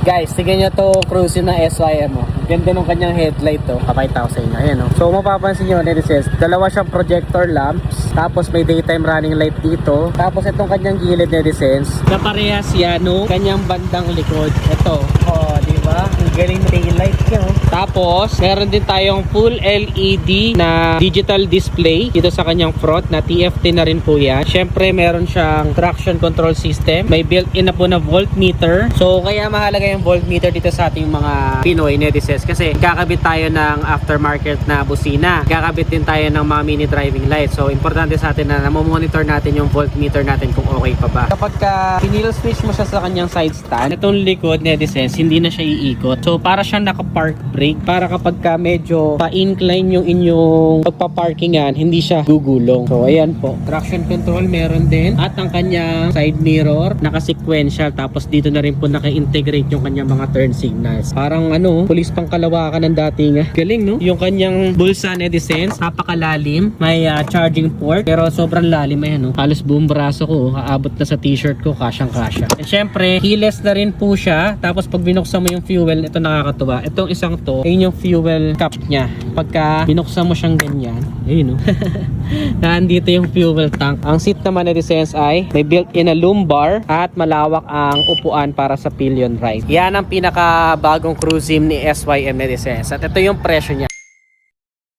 Guys, tignan nyo to cruising na SYM mo. Ganda nung kanyang headlight to. Papakita ko sa inyo. Ayan, oh. So mapapansin nyo, netizens, dalawa siyang projector lamps. Tapos may daytime running light dito. Tapos itong kanyang gilid, netizens, kaparehas yan no kanyang bandang likod. Ito. Oh, di ba? Ang galing na taillight niya. Oh. Tapos, meron din tayong full LED na digital display dito sa kanyang front na TFT na rin po yan. Syempre, meron siyang traction control system. May built-in na po na voltmeter. So, kaya mahalaga yung voltmeter dito sa ating mga Pinoy netizens kasi kakabit tayo ng aftermarket na busina. Kakabit din tayo ng mga mini driving light. So, importante sa atin na monitor natin yung voltmeter natin kung okay pa ba. Kapag pinil switch mo siya sa kanyang side stand, itong likod netizens, hindi na siya iikot. So, para siyang naka-park brake. Para kapag medyo pa-incline yung inyong pagpa-parkingan, hindi siya gugulong. So, ayan po. Traction control meron din. At ang kanyang side mirror, naka-sequential. Tapos dito na rin po naka-integrate yung kanyang mga turn signals. Parang pulis pang Kalawakan ng dating. Galing, no? Yung kanyang bulsa netizens, napakalalim. May charging port. Pero sobrang lalim. Ayan, no? Halos buong braso ko. Aabot na sa t-shirt ko. Kasyang-kasya. And syempre, keyless na rin po siya. Tapos pag binuksan mo yung fuel, ito nakakatuwa. Itong isang to, ayun yung fuel cap niya. Pagka binuksan mo siyang ganyan, ayun, no? Nandito yung fuel tank. Ang seat naman netizens ay may built-in na lumbar at malawak ang upuan para sa pillion ride. Yan ang pinaka bagong cruise sim ni SYM netizens. At ito yung presyo niya.